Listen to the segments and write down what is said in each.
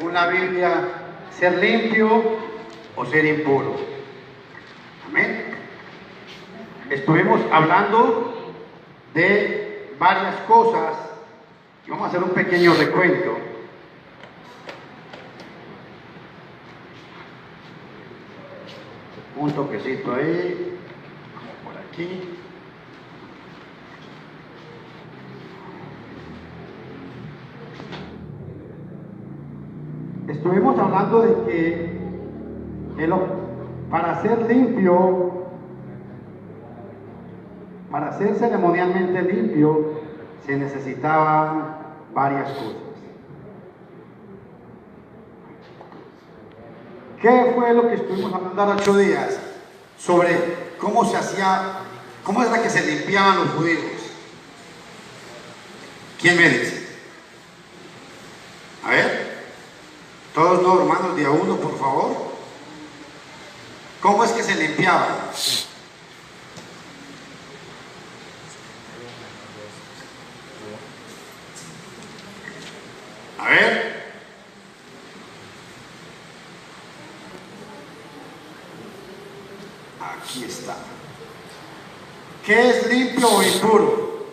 según la Biblia, ser limpio o ser impuro. Amén. Estuvimos hablando de varias cosas y vamos a hacer un pequeño recuento. Un toquecito ahí, por aquí. Estuvimos hablando de que para ser limpio, para ser ceremonialmente limpio, se necesitaban varias cosas. ¿Qué fue lo que estuvimos hablando hace 8 días? Sobre cómo se hacía, cómo era que se limpiaban los judíos. ¿Quién me dice? A ver, todos los hermanos de a uno, por favor. ¿Cómo es que se limpiaban? A ver. Aquí está. ¿Qué es limpio o impuro?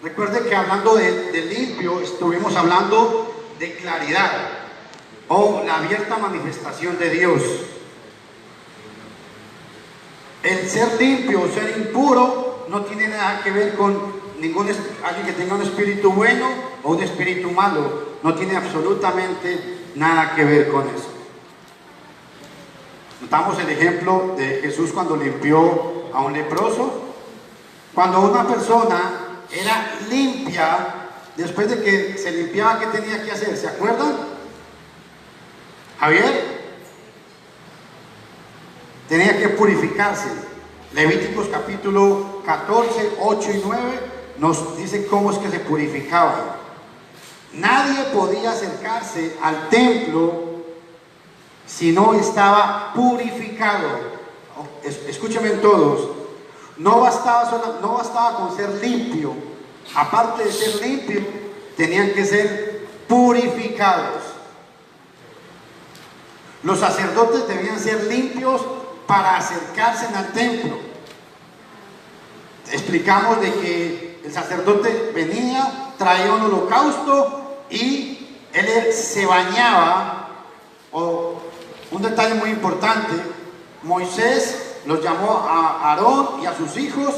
Recuerde que hablando de limpio, estuvimos hablando de claridad o la abierta manifestación de Dios. El ser limpio o ser impuro no tiene nada que ver con alguien que tenga un espíritu bueno o un espíritu malo. No tiene absolutamente nada que ver con eso. Notamos el ejemplo de Jesús cuando limpió a un leproso. Cuando una persona era limpia, después de que se limpiaba, ¿qué tenía que hacer? ¿Se acuerdan? Javier, tenía que purificarse. Levíticos capítulo 14, 8 y 9 nos dice cómo es que se purificaban. Nadie podía acercarse al templo si no estaba purificado. Escúchenme todos, no bastaba con ser limpio. Aparte de ser limpio, tenían que ser purificados. Los sacerdotes debían ser limpios para acercarse al templo. Explicamos de que el sacerdote venía, traía un holocausto y él se bañaba. Un detalle muy importante, Moisés los llamó a Aarón y a sus hijos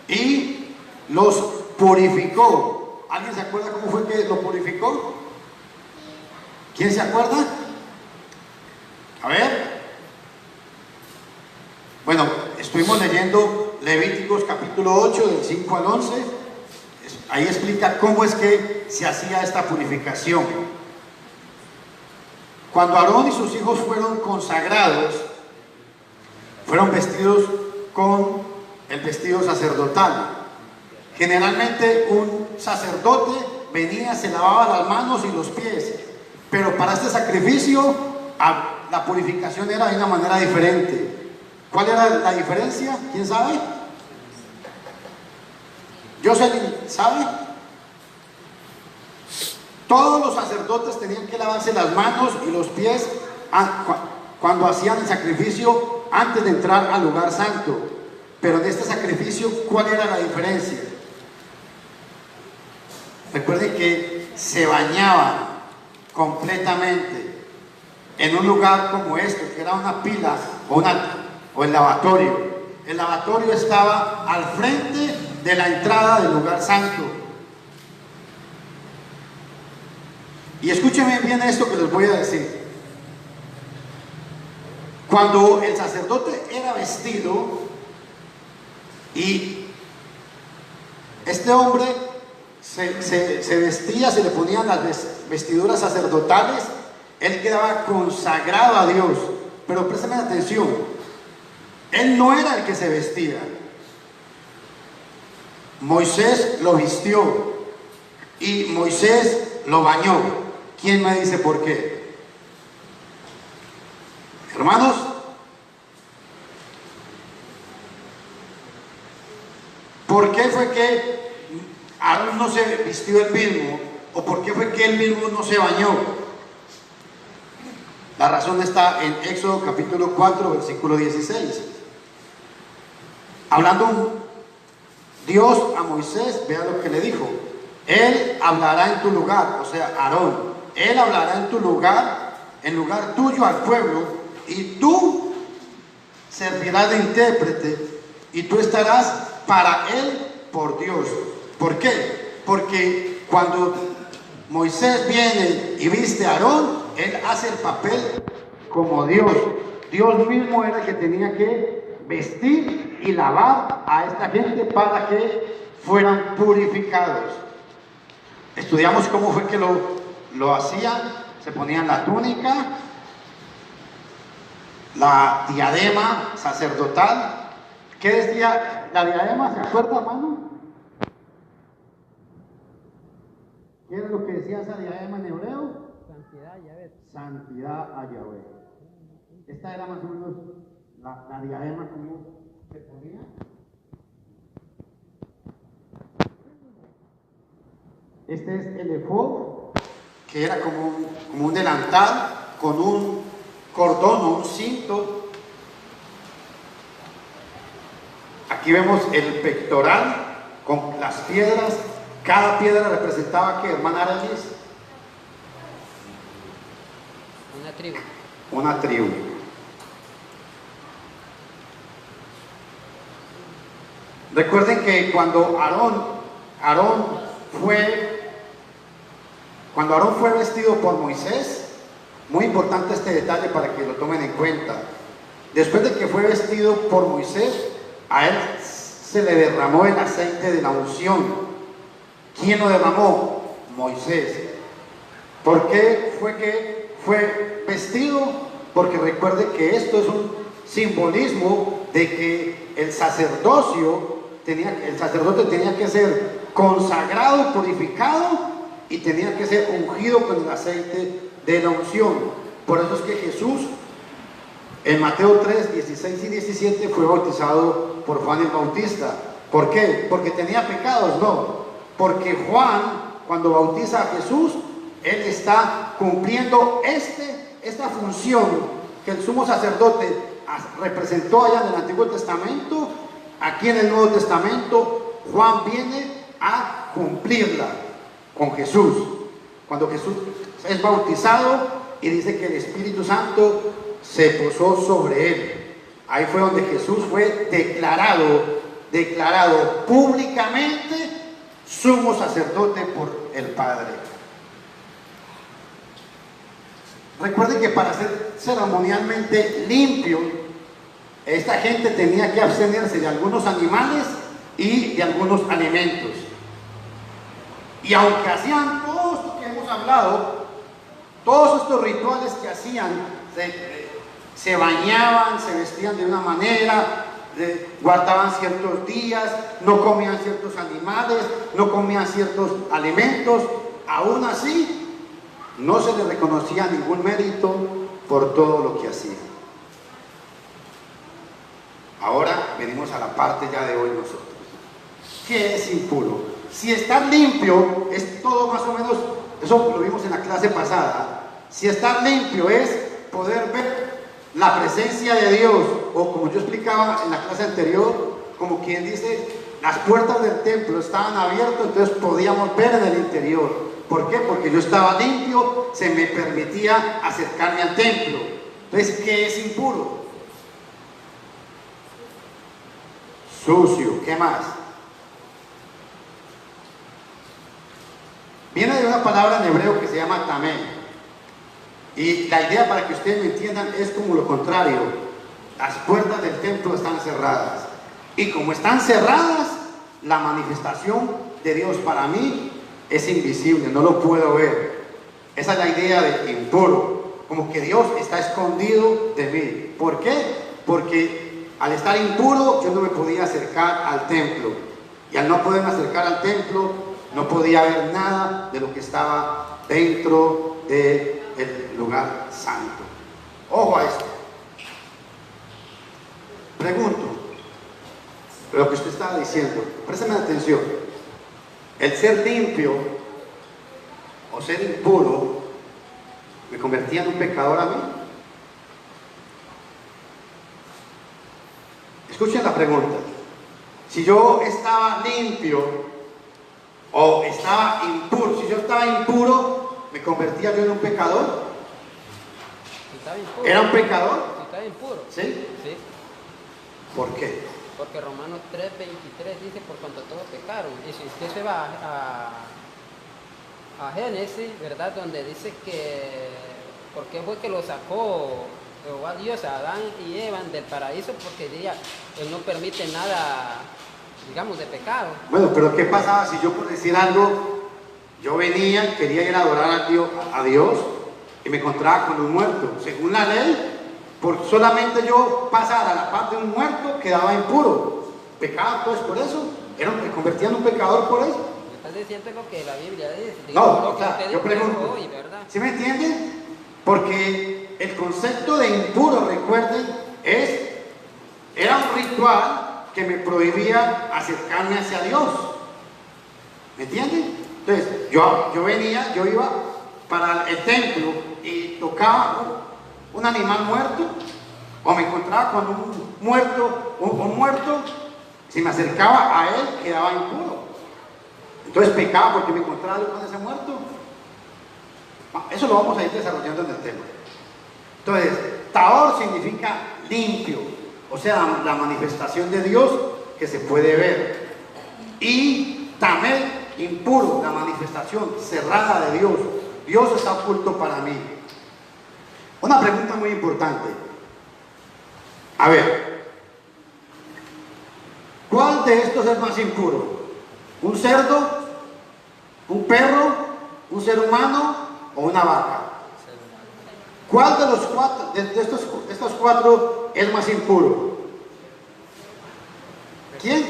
y los purificó. ¿Alguien se acuerda cómo fue que lo purificó? ¿Quién se acuerda? A ver. Bueno, estuvimos leyendo Levíticos capítulo 8 del 5 al 11. Ahí explica cómo es que se hacía esta purificación. Cuando Aarón y sus hijos fueron consagrados, fueron vestidos con el vestido sacerdotal. Generalmente un sacerdote venía, se lavaba las manos y los pies, pero para este sacrificio la purificación era de una manera diferente. ¿Cuál era la diferencia? ¿Quién sabe? ¿Jocelyn sabe? Todos los sacerdotes tenían que lavarse las manos y los pies cuando hacían el sacrificio antes de entrar al lugar santo. Pero en este sacrificio, ¿cuál era la diferencia? Recuerden que se bañaban completamente en un lugar como este, que era una pila o el lavatorio. El lavatorio estaba al frente de la entrada del lugar santo. Y escúchenme bien esto que les voy a decir. Cuando el sacerdote era vestido y este hombre se vestía, se le ponían las vestiduras sacerdotales, él quedaba consagrado a Dios. Pero préstame atención, él no era el que se vestía. Moisés lo vistió y Moisés lo bañó. ¿Quién me dice por qué? Hermanos, ¿por qué fue que Aarón no se vistió él mismo? ¿O por qué fue que él mismo no se bañó? La razón está en Éxodo capítulo 4, versículo 16. Hablando Dios a Moisés, vea lo que le dijo. Él hablará en tu lugar, o sea, Aarón. Él hablará en tu lugar, en lugar tuyo al pueblo, y tú servirás de intérprete, y tú estarás para él por Dios. ¿Por qué? Porque cuando Moisés viene y viste a Aarón, él hace el papel como Dios. Dios mismo era el que tenía que vestir y lavar a esta gente para que fueran purificados. Estudiamos cómo fue que lo hacían. Se ponían la túnica, la diadema sacerdotal. ¿Qué decía la diadema? ¿Se acuerda, hermano? ¿Qué era lo que decía esa diadema en hebreo? Santidad a Yahvé. Santidad a Yahvé. Esta era más o menos la diadema como se ponía. Este es el efod, que era como un delantal con un cordón o un cinto. Aquí vemos el pectoral con las piedras. Cada piedra representaba, ¿qué, hermana Aramis? Una tribu. Una tribu. Recuerden que cuando Aarón fue vestido por Moisés, muy importante este detalle para que lo tomen en cuenta. Después de que fue vestido por Moisés, a él se le derramó el aceite de la unción. ¿Quién lo derramó? Moisés. ¿Por qué fue que fue vestido? Porque recuerde que esto es un simbolismo de que el sacerdote tenía que ser consagrado, purificado, y tenía que ser ungido con el aceite de la unción. Por eso es que Jesús en Mateo 3, 16 y 17 fue bautizado por Juan el Bautista. ¿Por qué? ¿Porque tenía pecados? No. Porque Juan, cuando bautiza a Jesús, él está cumpliendo esta función que el sumo sacerdote representó allá en el Antiguo Testamento. Aquí en el Nuevo Testamento, Juan viene a cumplirla con Jesús. Cuando Jesús es bautizado y dice que el Espíritu Santo se posó sobre él. Ahí fue donde Jesús fue declarado públicamente sumo sacerdote por el Padre. Recuerden que para ser ceremonialmente limpio, esta gente tenía que abstenerse de algunos animales y de algunos alimentos. Y aunque hacían todo esto que hemos hablado, todos estos rituales que hacían, se bañaban, se vestían de una manera, guardaban ciertos días, no comían ciertos animales, no comían ciertos alimentos, aún así no se les reconocía ningún mérito por todo lo que hacían. Ahora venimos a la parte ya de hoy nosotros. ¿Qué es impuro? Si estar limpio es todo más o menos, eso lo vimos en la clase pasada. Si estar limpio es poder ver la presencia de Dios, o como yo explicaba en la clase anterior, como quien dice, las puertas del templo estaban abiertas, entonces podíamos ver en el interior. ¿Por qué? Porque yo estaba limpio, se me permitía acercarme al templo. Entonces, ¿qué es impuro? Sucio. ¿Qué más? Viene de una palabra en hebreo que se llama tamé. Y la idea, para que ustedes me entiendan, es como lo contrario. Las puertas del templo están cerradas. Y como están cerradas, la manifestación de Dios para mí es invisible, no lo puedo ver. Esa es la idea de impuro. Como que Dios está escondido de mí. ¿Por qué? Porque al estar impuro yo no me podía acercar al templo. Y al no poderme acercar al templo, no podía ver nada de lo que estaba dentro del lugar santo. Ojo a esto. Pregunto, lo que usted estaba diciendo, préstame atención. El ser limpio o ser impuro me convertía en un pecador a mí. Escuchen la pregunta. Si yo estaba limpio o estaba impuro, si yo estaba impuro, ¿me convertía yo en un pecador? Si estaba impuro. ¿Era un pecador? Si estaba impuro. ¿Sí? Sí. ¿Por qué? Porque Romanos 3:23 dice, por cuanto todos pecaron. Y si usted se va a Génesis, ¿verdad? Donde dice que, ¿por qué fue que lo sacó Jehová Dios a Adán y Eva del paraíso? Porque Él no permite nada, digamos, de pecado. Bueno, pero ¿qué pasaba si yo, por decir algo, yo venía, quería ir a adorar a Dios y me encontraba con un muerto? Según la ley, por solamente yo pasar a la parte de un muerto, quedaba impuro. Pecado, pues por eso, me convertía en un pecador por eso. Estás diciendo lo que la Biblia dice. No, lo o que sea, usted yo dijo pregunto, hoy, ¿verdad? ¿sí me entienden? Porque el concepto de impuro, recuerden, era un ritual que me prohibía acercarme hacia Dios. ¿Me entienden? Entonces, yo iba para el templo y tocaba un animal muerto, o me encontraba con un muerto, si me acercaba a él, quedaba impuro. Entonces pecaba porque me encontraba con ese muerto. Eso lo vamos a ir desarrollando en el tema. Entonces, Taor significa limpio, o sea, la manifestación de Dios que se puede ver. Y Tamel, impuro, la manifestación cerrada de Dios. Dios está oculto para mí. Una pregunta muy importante. A ver, ¿cuál de estos es más impuro? ¿Un cerdo? ¿Un perro? ¿Un ser humano? ¿O una vaca? ¿Cuál de los cuatro, de estos cuatro es más impuro? ¿Quién?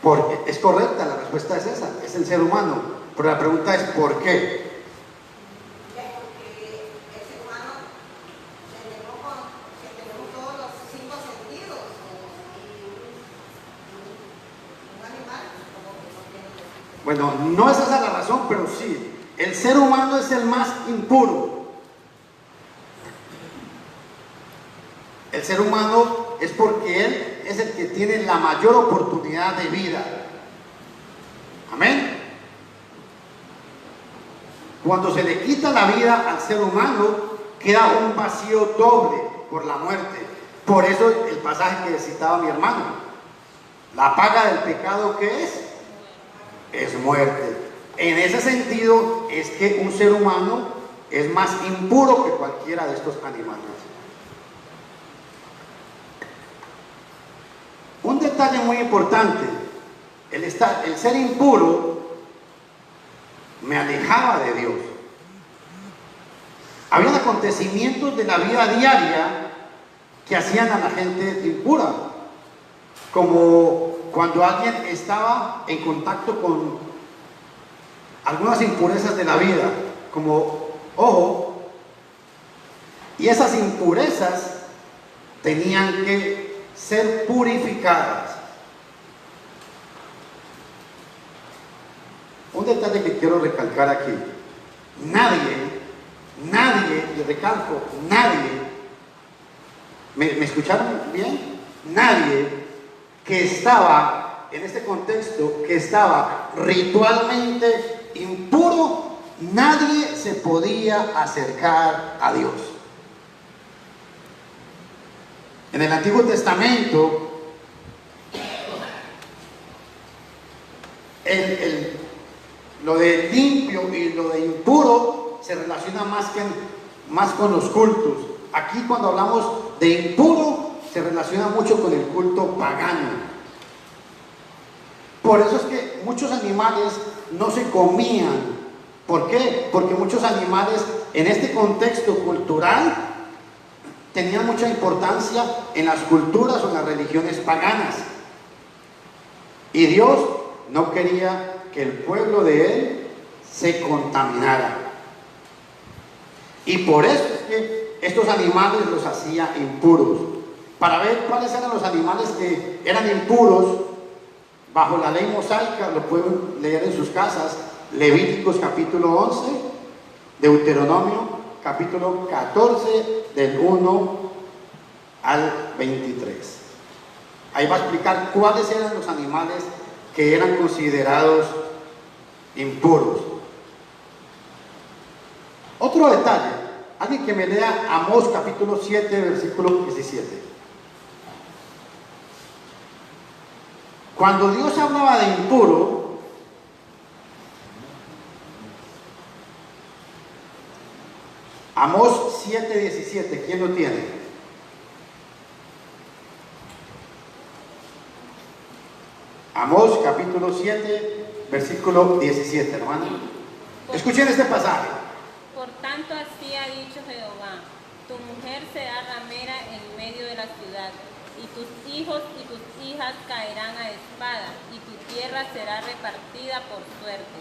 Porque es correcta, la respuesta es esa, es el ser humano. Pero la pregunta es ¿por qué? Bueno, no es esa la razón, pero sí, el ser humano es el más impuro. El ser humano es porque él es el que tiene la mayor oportunidad de vida. Amén. Cuando se le quita la vida al ser humano, queda un vacío doble por la muerte. Por eso el pasaje que citaba mi hermano. La paga del pecado, ¿qué es? Es muerte. En ese sentido es que un ser humano es más impuro que cualquiera de estos animales. Un detalle muy importante, el ser impuro me alejaba de Dios. Habían acontecimientos de la vida diaria que hacían a la gente impura, como cuando alguien estaba en contacto con algunas impurezas de la vida, como ojo, y esas impurezas tenían que ser purificadas. Un detalle que quiero recalcar aquí: nadie, y recalco, nadie, ¿me escucharon bien? Nadie que estaba en este contexto, que estaba ritualmente impuro, nadie se podía acercar a Dios. En el Antiguo Testamento, lo de limpio y lo de impuro se relaciona más con los cultos. Aquí, cuando hablamos de impuro, se relaciona mucho con el culto pagano. Por eso es que muchos animales no se comían. ¿Por qué? Porque muchos animales en este contexto cultural tenían mucha importancia en las culturas o en las religiones paganas. Y Dios no quería que el pueblo de Él se contaminara. Y por eso es que estos animales los hacía impuros. Para ver cuáles eran los animales que eran impuros bajo la ley mosaica, lo pueden leer en sus casas: Levíticos capítulo 11, Deuteronomio capítulo 14, del 1 al 23. Ahí va a explicar cuáles eran los animales que eran considerados impuros. Otro detalle, alguien que me lea Amós capítulo 7, versículo 17. Cuando Dios hablaba de impuro, Amós 7, 17, ¿quién lo tiene? Amós capítulo 7, versículo 17, hermano. Escuchen este pasaje. Por tanto así ha dicho Jehová, tu mujer será ramera en medio de la ciudad, y tus hijos y tus hijas caerán a espada, y tu tierra será repartida por suerte,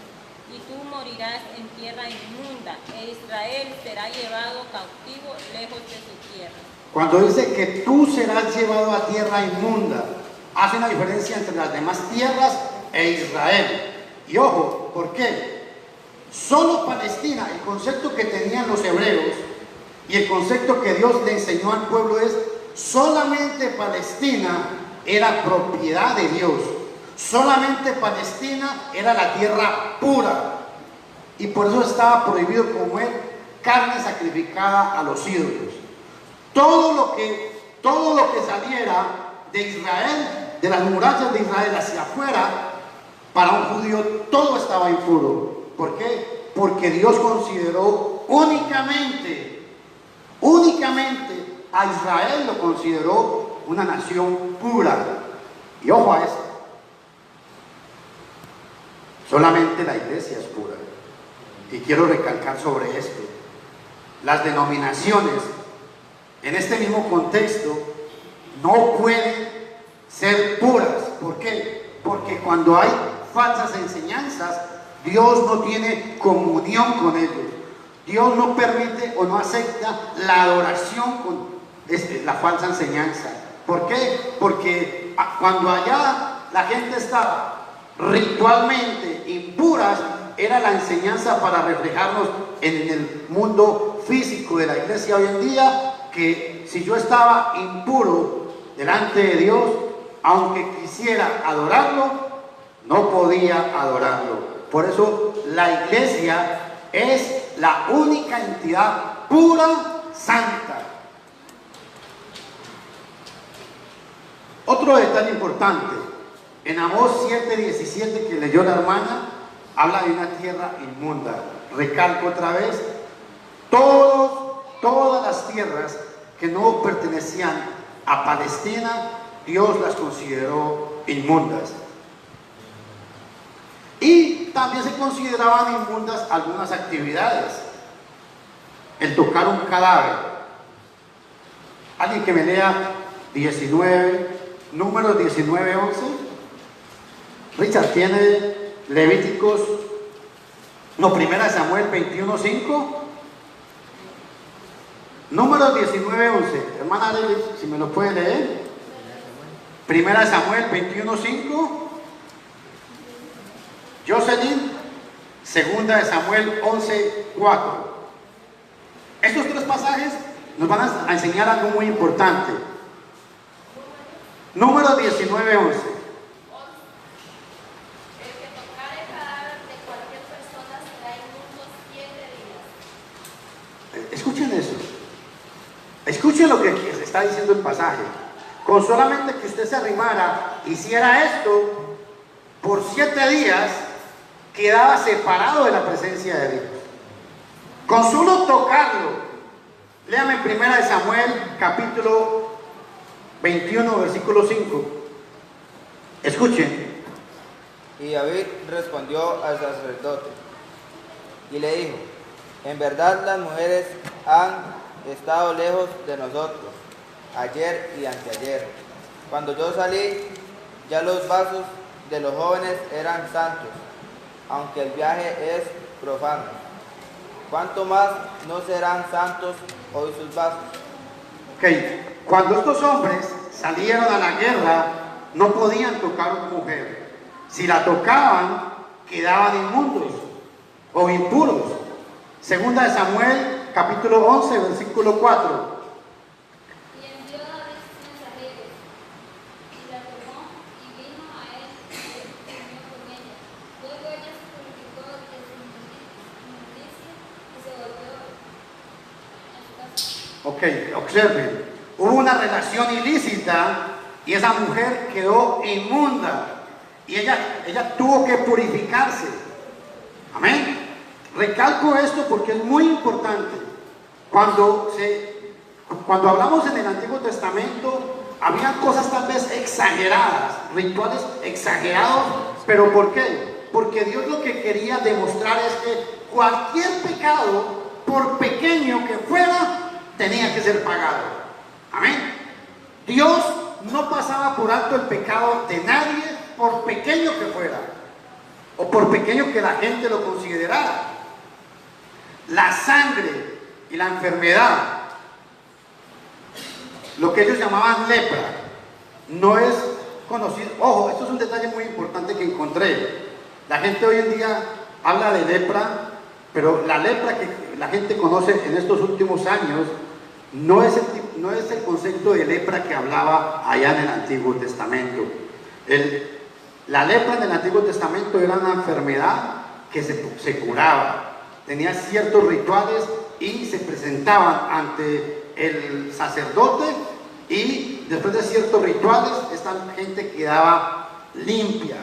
y tú morirás en tierra inmunda, e Israel será llevado cautivo lejos de su tierra. Cuando dice que tú serás llevado a tierra inmunda, hace una diferencia entre las demás tierras e Israel. Y ojo, ¿por qué? Solo Palestina, el concepto que tenían los hebreos y el concepto que Dios le enseñó al pueblo es: solamente Palestina era propiedad de Dios, solamente Palestina era la tierra pura, y por eso estaba prohibido comer carne sacrificada a los ídolos. Todo lo que saliera de Israel, de las murallas de Israel hacia afuera, para un judío todo estaba impuro. ¿Por qué? Porque Dios consideró únicamente a Israel, lo consideró una nación pura. Y ojo a esto, solamente la iglesia es pura. Y quiero recalcar sobre esto: las denominaciones en este mismo contexto no pueden ser puras. ¿Por qué? Porque cuando hay falsas enseñanzas, Dios no tiene comunión con ellos. Dios no permite o no acepta la adoración con la falsa enseñanza. ¿Por qué? Porque cuando allá la gente estaba ritualmente impuras, era la enseñanza para reflejarnos en el mundo físico de la iglesia hoy en día, que si yo estaba impuro delante de Dios, aunque quisiera adorarlo, no podía adorarlo. Por eso la iglesia es la única entidad pura, santa. Otro detalle importante, en Amós 7:17 que leyó la hermana, habla de una tierra inmunda. Recalco otra vez, todas las tierras que no pertenecían a Palestina, Dios las consideró inmundas. Y también se consideraban inmundas algunas actividades. El tocar un cadáver. Alguien que me lea Números 19:11. Richard tiene Levíticos, no, Primera Samuel 21:5. Números 19:11. Hermana Lili, si me lo puede leer. Primera Samuel 21:5. Jocelyn, Segunda de Samuel 11:4. Estos tres pasajes nos van a enseñar algo muy importante. Número 19:11. El que tocare cadáver de cualquier persona será inmundo 7 días. Escuchen eso. Escuchen lo que está diciendo el pasaje. Con solamente que usted se arrimara, hiciera esto, por 7 días quedaba separado de la presencia de Dios. Con solo tocarlo. Léame Primera de Samuel capítulo 21 versículo 5. Escuchen. Y David respondió al sacerdote y le dijo: en verdad las mujeres han estado lejos de nosotros ayer y anteayer. Cuando yo salí, ya los vasos de los jóvenes eran santos, aunque el viaje es profano. ¿Cuánto más no serán santos hoy sus vasos? Ok, cuando estos hombres salieron a la guerra, no podían tocar a una mujer. Si la tocaban, quedaban inmundos o impuros. Segunda de Samuel, capítulo 11, versículo 4. Y envió David sus mensajeros, y las Ok, observen. Hubo una relación ilícita y esa mujer quedó inmunda. Y ella tuvo que purificarse. Amén. Recalco esto porque es muy importante. Cuando hablamos en el Antiguo Testamento, había cosas tal vez exageradas, rituales exagerados. ¿Pero por qué? Porque Dios lo que quería demostrar es que cualquier pecado, por pequeño que fuera, tenía que ser pagado. Amén. Dios no pasaba por alto el pecado de nadie, por pequeño que fuera, o por pequeño que la gente lo considerara. La sangre y la enfermedad, lo que ellos llamaban lepra, no es conocido. Ojo, esto es un detalle muy importante que encontré. La gente hoy en día habla de lepra, pero la lepra que la gente conoce en estos últimos años no es el concepto de lepra que hablaba allá en el Antiguo Testamento. La lepra en el Antiguo Testamento era una enfermedad que se curaba, tenía ciertos rituales y se presentaban ante el sacerdote, y después de ciertos rituales esta gente quedaba limpia.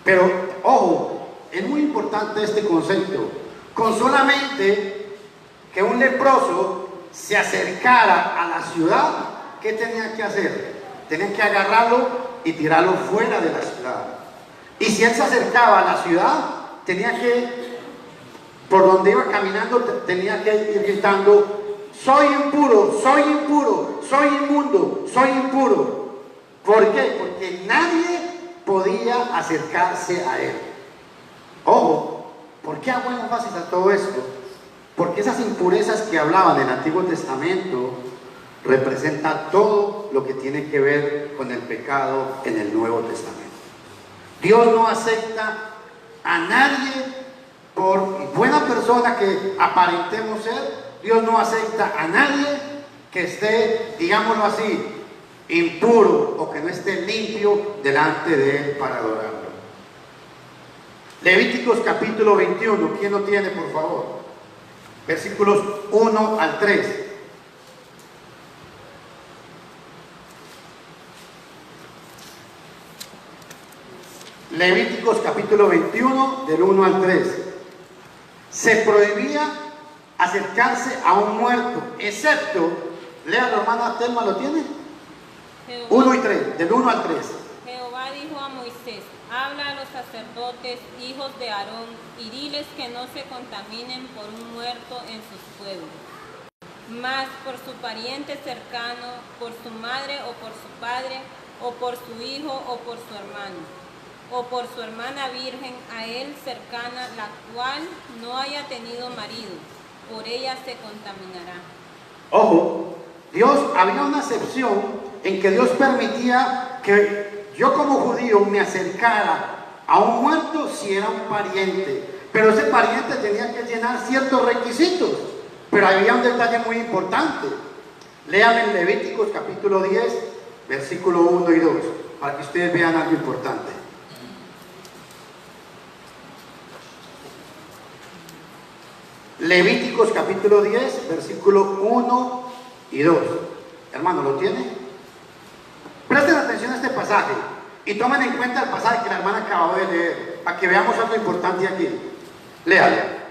Pero ojo, es muy importante este concepto. Con solamente que un leproso se acercara a la ciudad, ¿qué tenía que hacer? Tenía que agarrarlo y tirarlo fuera de la ciudad. Y si él se acercaba a la ciudad, tenía que, por donde iba caminando, tenía que ir gritando: soy impuro, soy impuro, soy inmundo, soy impuro. ¿Por qué? Porque nadie podía acercarse a él. Ojo, ¿por qué hago énfasis a todo esto? Porque esas impurezas que hablaban del Antiguo Testamento representan todo lo que tiene que ver con el pecado en el Nuevo Testamento. Dios no acepta a nadie, por buena persona que aparentemos ser. Dios no acepta a nadie que esté, digámoslo así, impuro o que no esté limpio delante de Él para adorarlo. Levíticos capítulo 21, ¿quién lo tiene, por favor? Versículos 1 al 3. Levíticos capítulo 21, del 1 al 3. Se prohibía acercarse a un muerto, excepto, lea la hermana Telma, ¿lo tiene? 1 y 3, del 1 al 3. Jehová dijo a Moisés: habla a los sacerdotes, hijos de Aarón, y diles que no se contaminen por un muerto en sus pueblos. Mas por su pariente cercano, por su madre o por su padre, o por su hijo o por su hermano, o por su hermana virgen a él cercana, la cual no haya tenido marido, por ella se contaminará. Ojo, había una excepción en que Dios permitía que yo como judío me acercara a un muerto si era un pariente, pero ese pariente tenía que llenar ciertos requisitos. Pero había un detalle muy importante. Léame en Levíticos capítulo 10, versículo 1 y 2, para que ustedes vean algo importante. Levíticos capítulo 10, versículo 1 y 2. Hermano, ¿lo tiene? Presten atención a este pasaje y tomen en cuenta el pasaje que la hermana acabó de leer, para que veamos algo importante aquí. Léale.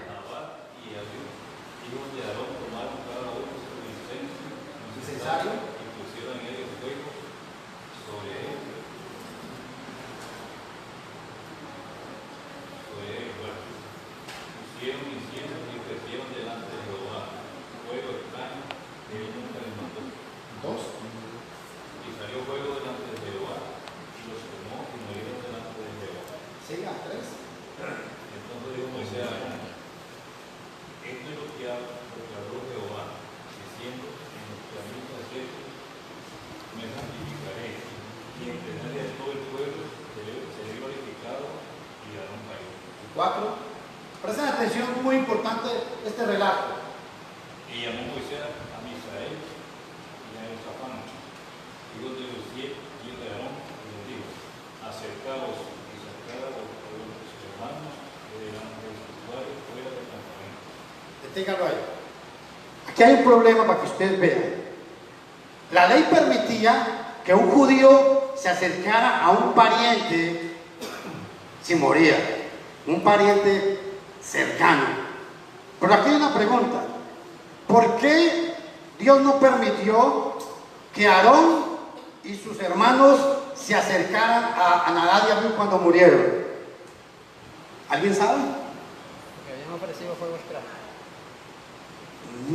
Presten atención, muy importante este relato. Y llamó Moisés a Misael y a Josafat, hijos de Uziel, hijo de Aarón, y les dijo: acercaos y sacad a vuestros hermanos de delante del santuario fuera del campamento. Deténgalo ahí. Aquí hay un problema para que ustedes vean. La ley permitía que un judío se acercara a un pariente si moría, un pariente cercano. Pero aquí hay una pregunta: ¿por qué Dios no permitió que Aarón y sus hermanos se acercaran a Nadab y Abiú cuando murieron? ¿Alguien sabe? Que habían ofrecido fuego extraño.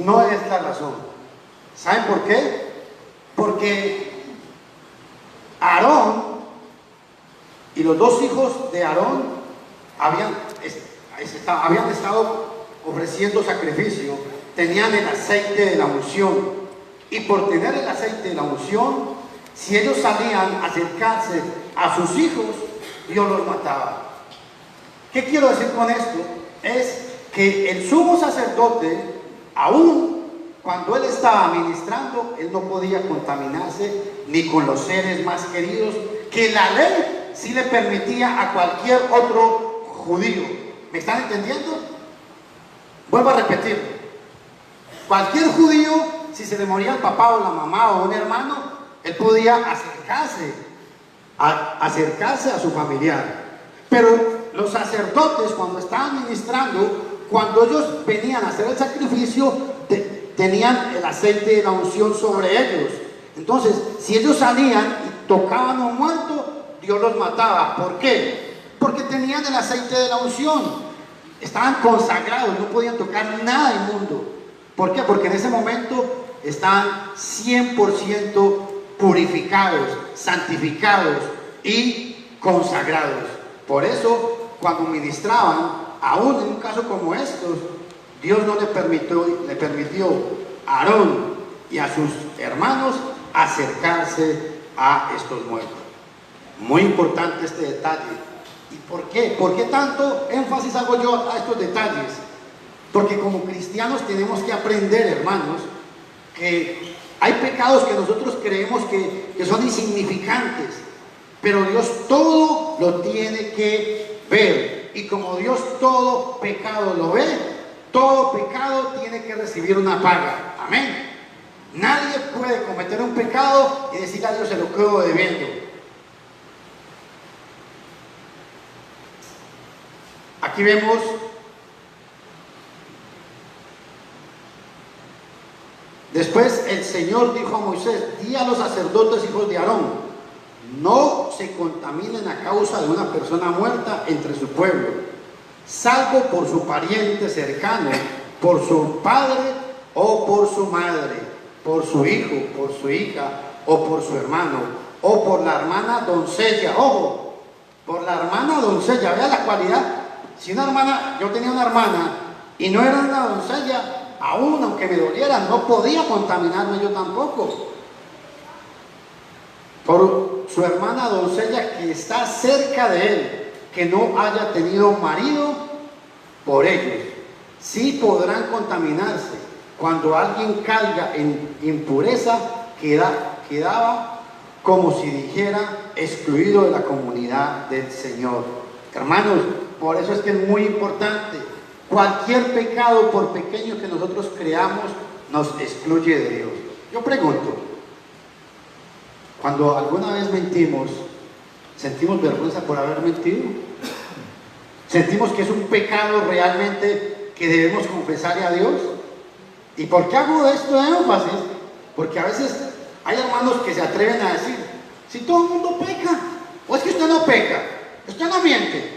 No es la razón. ¿Saben por qué? Porque Aarón y los dos hijos de Aarón habían estado ofreciendo sacrificio, tenían el aceite de la unción, y por tener el aceite de la unción, si ellos salían a acercarse a sus hijos, Dios los mataba. ¿Qué quiero decir con esto? Es que el sumo sacerdote, aún cuando él estaba ministrando, él no podía contaminarse ni con los seres más queridos, que la ley sí le permitía a cualquier otro judío. ¿Me están entendiendo? Vuelvo a repetir: cualquier judío, si se le moría el papá o la mamá o un hermano, él podía acercarse a su familiar. Pero los sacerdotes, cuando estaban ministrando, cuando ellos venían a hacer el sacrificio, tenían el aceite de la unción sobre ellos. Entonces, si ellos salían y tocaban a un muerto, Dios los mataba. ¿Por qué? Porque tenían el aceite de la unción. Estaban consagrados, no podían tocar nada inmundo. ¿Por qué? Porque en ese momento estaban 100% purificados, santificados y consagrados. Por eso, cuando ministraban, aún en un caso como estos, Dios no le permitió a Aarón y a sus hermanos acercarse a estos muertos. Muy importante este detalle. ¿Y por qué? ¿Por qué tanto énfasis hago yo a estos detalles? Porque como cristianos tenemos que aprender, hermanos, que hay pecados que nosotros creemos que son insignificantes, pero Dios todo lo tiene que ver. Y como Dios todo pecado lo ve, todo pecado tiene que recibir una paga. Amén. Nadie puede cometer un pecado y decir a Dios: se lo quedo debiendo. Aquí vemos después el Señor dijo a Moisés: di a los sacerdotes hijos de Aarón, no se contaminen a causa de una persona muerta entre su pueblo, salvo por su pariente cercano, por su padre o por su madre, por su hijo, por su hija o por su hermano, o por la hermana doncella. Ojo, por la hermana doncella. Vea la cualidad. Si una hermana, yo tenía una hermana y no era una doncella, aún aunque me doliera, no podía contaminarme yo tampoco. Por su hermana doncella que está cerca de él, que no haya tenido marido, por ellos sí podrán contaminarse. Cuando alguien caiga en impureza, quedaba como si dijera excluido de la comunidad del Señor. Hermanos, por eso es que es muy importante. Cualquier pecado, por pequeño que nosotros creamos, nos excluye de Dios. Yo pregunto, cuando alguna vez mentimos, ¿sentimos vergüenza por haber mentido? ¿Sentimos que es un pecado realmente que debemos confesarle a Dios? ¿Y por qué hago esto de énfasis? Porque a veces hay hermanos que se atreven a decir: si todo el mundo peca, o es que usted no peca, usted no miente.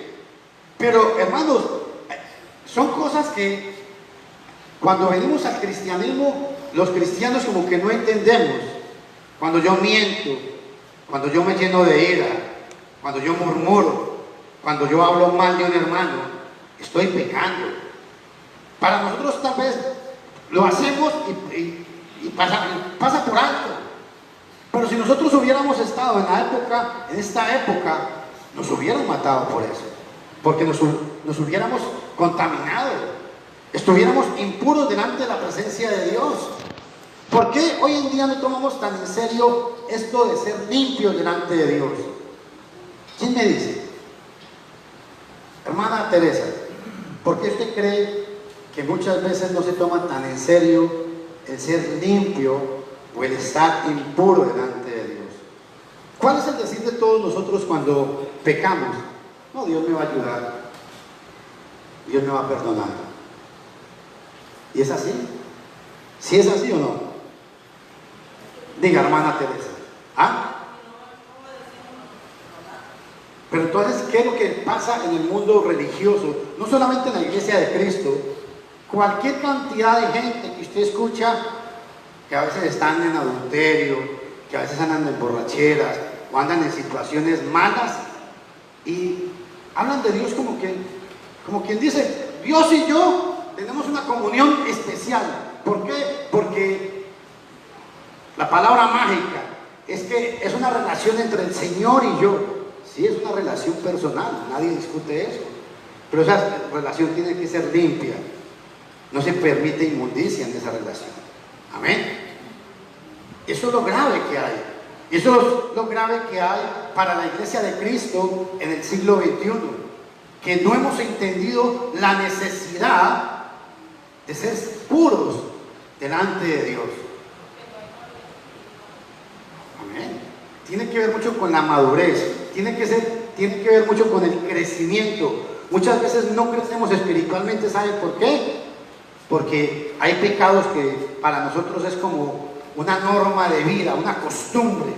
Pero hermanos, son cosas que cuando venimos al cristianismo, los cristianos como que no entendemos. Cuando yo miento, cuando yo me lleno de ira, cuando yo murmuro, cuando yo hablo mal de un hermano, estoy pecando. Para nosotros tal vez lo hacemos y pasa por alto. Pero si nosotros hubiéramos estado en esta época, nos hubieran matado por eso. Porque nos hubiéramos contaminado, estuviéramos impuros delante de la presencia de Dios. ¿Por qué hoy en día no tomamos tan en serio esto de ser limpios delante de Dios? ¿Quién me dice? Hermana Teresa, ¿por qué usted cree que muchas veces no se toma tan en serio el ser limpio o el estar impuro delante de Dios. ¿Cuál es el decir de todos nosotros cuando pecamos? No, Dios me va a ayudar, Dios me va a perdonar. ¿Y es así? ¿Sí es así o no? Diga, hermana Teresa. ¿Ah? Pero entonces, ¿qué es lo que pasa en el mundo religioso? No solamente en la iglesia de Cristo. Cualquier cantidad de gente que usted escucha, que a veces están en adulterio, que a veces andan en borracheras o andan en situaciones malas y hablan de Dios como quien dice, Dios y yo tenemos una comunión especial. ¿Por qué? Porque la palabra mágica es que es una relación entre el Señor y yo. Sí, es una relación personal, nadie discute eso, pero esa relación tiene que ser limpia. No se permite inmundicia en esa relación. Amén. Eso es lo grave que hay. Eso es lo grave que hay para la iglesia de Cristo en el siglo XXI, que no hemos entendido la necesidad de ser puros delante de Dios. Amén. Tiene que ver mucho con la madurez, tiene que ver mucho con el crecimiento. Muchas veces no crecemos espiritualmente, ¿saben por qué? Porque hay pecados que para nosotros es como una norma de vida, una costumbre,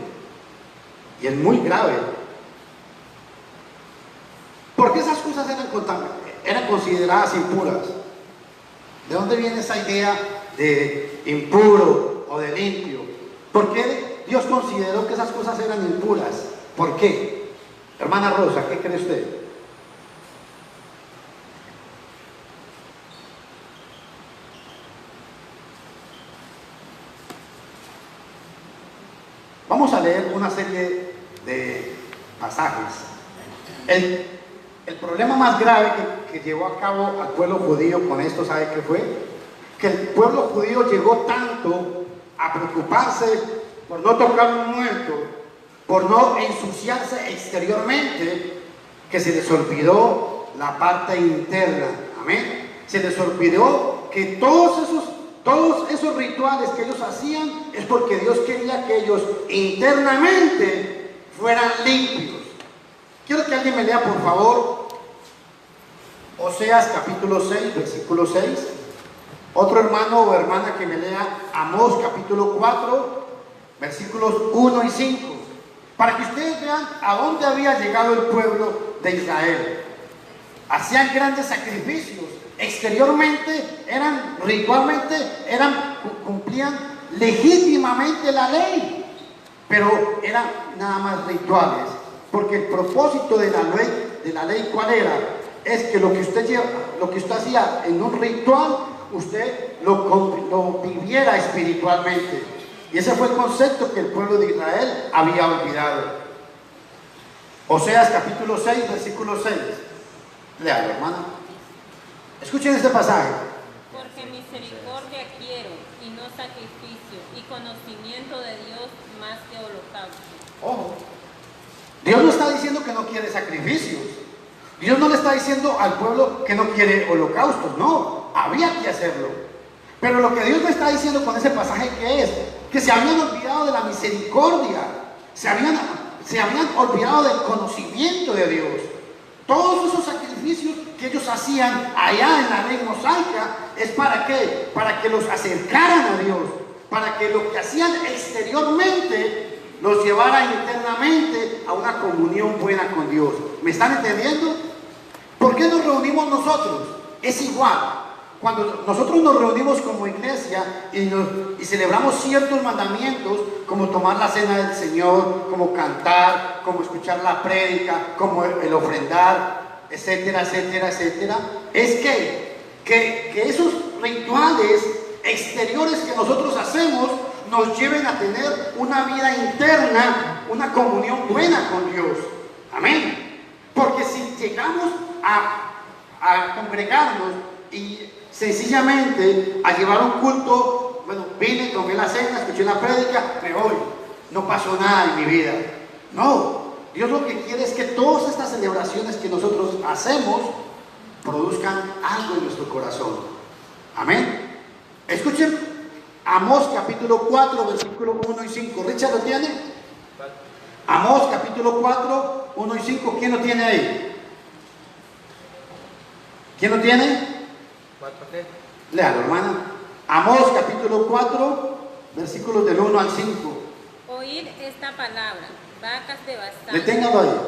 y es muy grave. ¿Por qué esas cosas eran consideradas impuras? ¿De dónde viene esa idea de impuro o de limpio? ¿Por qué Dios consideró que esas cosas eran impuras? ¿Por qué? Hermana Rosa, ¿qué cree usted? Vamos a leer una serie de pasajes. El problema más grave que llevó a cabo al pueblo judío con esto, ¿sabe qué fue? Que el pueblo judío llegó tanto a preocuparse por no tocar un muerto, por no ensuciarse exteriormente, que se les olvidó la parte interna. Amén. Se les olvidó que todos esos rituales que ellos hacían es porque Dios quería que ellos internamente fueran limpios. Quiero que alguien me lea, por favor, Oseas capítulo 6, versículo 6. Otro hermano o hermana que me lea Amós capítulo 4, versículos 1 y 5, para que ustedes vean a dónde había llegado el pueblo de Israel. Hacían grandes sacrificios, exteriormente cumplían legítimamente la ley, pero eran nada más rituales, porque el propósito de la ley ¿cuál era? Es que lo que usted hacía en un ritual, usted lo viviera espiritualmente. Y ese fue el concepto que el pueblo de Israel había olvidado. Oseas capítulo 6, versículo 6. Léalo, hermana. Escuchen este pasaje. Porque misericordia quiero y no sacrificio, y conocimiento de Dios más que holocausto. Ojo. Dios no está diciendo que no quiere sacrificios. Dios no le está diciendo al pueblo que no quiere holocaustos. No, había que hacerlo. Pero lo que Dios le está diciendo con ese pasaje, ¿qué es? Que se habían olvidado de la misericordia, se habían olvidado del conocimiento de Dios. Todos esos sacrificios que ellos hacían allá en la ley mosaica, ¿es para qué? Para que los acercaran a Dios, para que lo que hacían exteriormente los llevara internamente a una comunión buena con Dios. ¿Me están entendiendo? ¿Por qué nos reunimos nosotros? Es igual. Cuando nosotros nos reunimos como iglesia y celebramos ciertos mandamientos, como tomar la cena del Señor, como cantar, como escuchar la prédica, como el ofrendar, etcétera, etcétera, etcétera, es que esos rituales exteriores que nosotros hacemos nos lleven a tener una vida interna, una comunión buena con Dios. Amén. Porque si llegamos a congregarnos y sencillamente a llevar un culto, bueno, vine, tomé la cena, escuché la prédica, me voy, no pasó nada en mi vida. No, Dios lo que quiere es que todas estas celebraciones que nosotros hacemos produzcan algo en nuestro corazón. Amén. Escuchen Amós capítulo 4, versículo 1 y 5. ¿Richard lo tiene? Amós capítulo 4, 1 y 5. ¿Quién lo tiene ahí? ¿Quién lo tiene? Léalo, hermana. Amós capítulo 4, versículos del 1 al 5. Oíd esta palabra, vacas de Basán. Deténgalo ahí.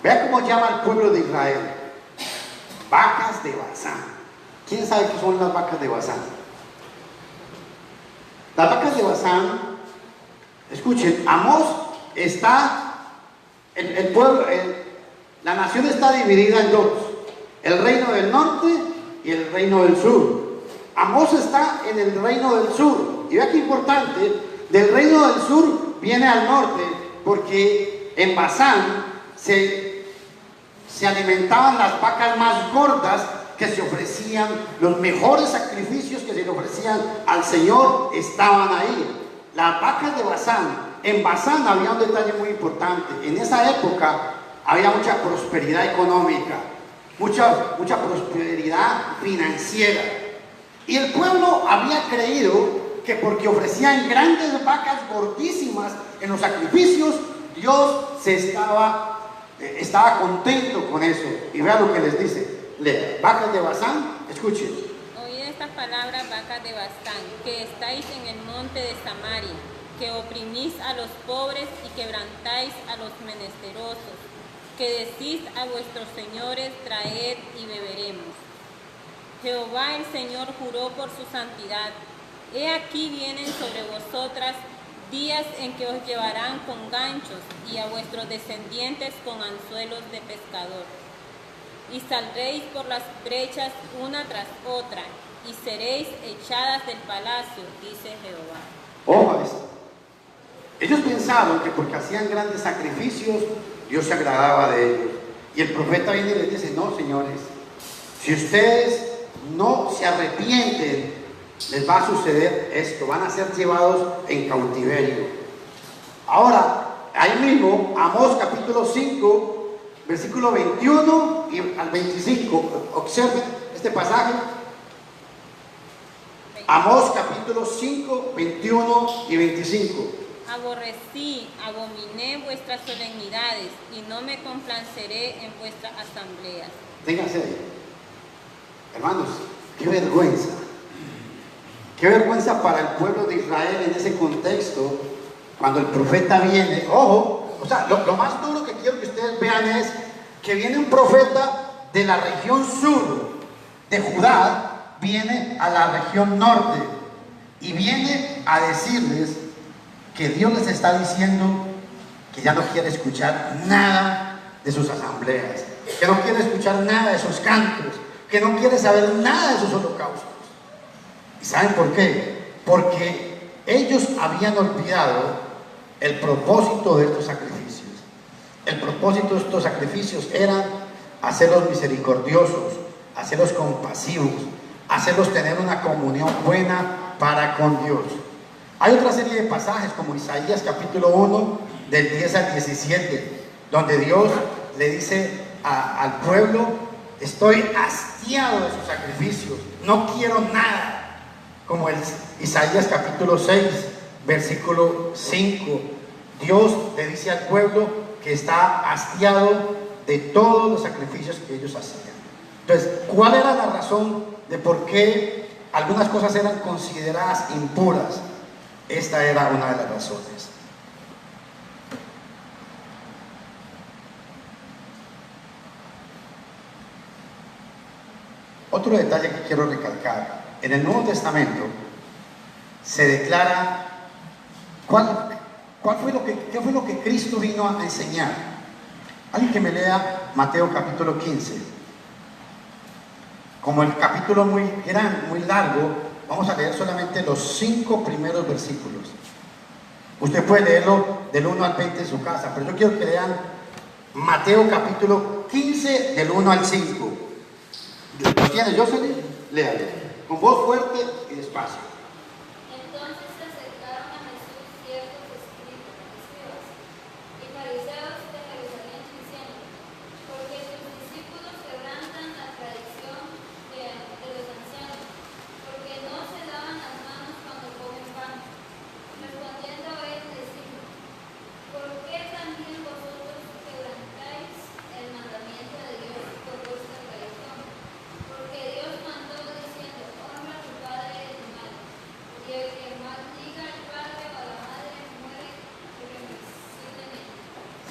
Vea cómo llama al pueblo de Israel. Vacas de Basán. ¿Quién sabe qué son las vacas de Basán? Las vacas de Basán, escuchen, Amós está, el pueblo, la nación está dividida en dos. El reino del norte y el reino del sur. Amós está en el reino del sur. Y vea qué importante, del reino del sur viene al norte, porque en Basán se alimentaban las vacas más gordas que se ofrecían, los mejores sacrificios que se le ofrecían al Señor estaban ahí. Las vacas de Basán. En Basán había un detalle muy importante. En esa época había mucha prosperidad económica, mucha prosperidad financiera. Y el pueblo había creído que porque ofrecían grandes vacas gordísimas en los sacrificios, Dios estaba contento con eso. Y vean lo que les dice. Lea, vacas de Basán, escuchen. Oíd estas palabras, vacas de Basán, que estáis en el monte de Samaria, que oprimís a los pobres y quebrantáis a los menesterosos, que decís a vuestros señores, traed y beberemos. Jehová el Señor juró por su santidad. He aquí vienen sobre vosotras días en que os llevarán con ganchos y a vuestros descendientes con anzuelos de pescador. Y saldréis por las brechas una tras otra, y seréis echadas del palacio, dice Jehová. Ojo a esto. Ellos pensaron que porque hacían grandes sacrificios, Dios se agradaba de ellos. Y el profeta viene y les dice, no, señores, si ustedes no se arrepienten, les va a suceder esto, van a ser llevados en cautiverio. Ahora, ahí mismo, Amós capítulo 5, versículo 21 y al 25. Observen este pasaje. Amós capítulo 5, 21 y 25. Aborrecí, abominé vuestras solemnidades, y no me complaceré en vuestras asambleas. Ténganse ahí. Hermanos, qué vergüenza. Qué vergüenza para el pueblo de Israel en ese contexto, cuando el profeta viene. Ojo, o sea, lo más duro que quiero que ustedes vean es que viene un profeta de la región sur de Judá, viene a la región norte y viene a decirles que Dios les está diciendo que ya no quiere escuchar nada de sus asambleas, que no quiere escuchar nada de sus cantos, que no quiere saber nada de sus holocaustos. ¿Y saben por qué? Porque ellos habían olvidado el propósito de estos sacrificios. El propósito de estos sacrificios era hacerlos misericordiosos, hacerlos compasivos, hacerlos tener una comunión buena para con Dios. Hay otra serie de pasajes como Isaías capítulo 1 del 10 al 17, donde Dios le dice al pueblo, estoy hastiado de sus sacrificios, no quiero nada. Como el Isaías capítulo 6, versículo 5, Dios le dice al pueblo que está hastiado de todos los sacrificios que ellos hacían. Entonces, ¿cuál era la razón de por qué algunas cosas eran consideradas impuras? Esta era una de las razones. Otro detalle que quiero recalcar. En el Nuevo Testamento se declara qué fue lo que Cristo vino a enseñar. Alguien que me lea Mateo capítulo 15. Como el capítulo muy grande, muy largo, vamos a leer solamente los 5 primeros versículos. Usted puede leerlo del 1 al 20 en su casa, pero yo quiero que lean Mateo capítulo 15 del 1 al 5. ¿Lo tiene Jocelyn? Léalo. Con voz fuerte y despacio. Entonces se acercaron a Jesús ciertos escribas y fariseos de Jerusalén diciendo, porque tus discípulos quebrantan la tradición de los ancianos, porque no se lavan las manos cuando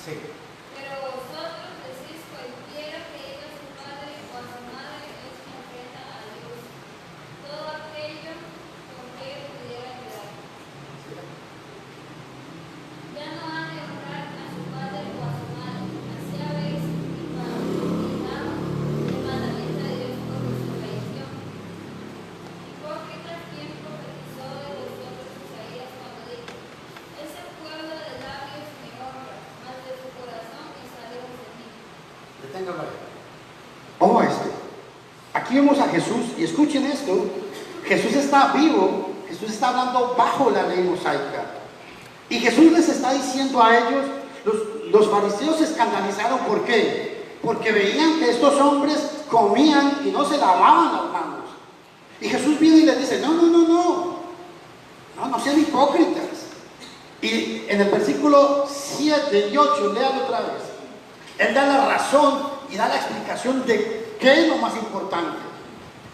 Sí. Pero vosotros decís cualquiera que diga a su padre o a su madre es una ofrenda a Dios. Todo aquello con que pudiera ayudar. Ya no han de honrar a su padre o a su madre. Así habéis quitado el mandamiento de Dios por vuestra traición. Hipócritas, ¿quién profetizó de vosotros Isaías cuando dijo: ese pueblo de labios me honra, mas de su corazón es lejos de mí? Deténgalo ahí. Ojo a esto. Aquí vemos a Jesús y escuchen esto. Jesús está vivo. Jesús está hablando bajo la ley mosaica. Y Jesús les está diciendo a ellos, los fariseos se escandalizaron. ¿Por qué? Porque veían que estos hombres comían y no se lavaban las manos. Y Jesús viene y les dice: no sean hipócritas. Y en el versículo 7 y 8, léalo otra vez. Él da la razón y da la explicación de qué es lo más importante.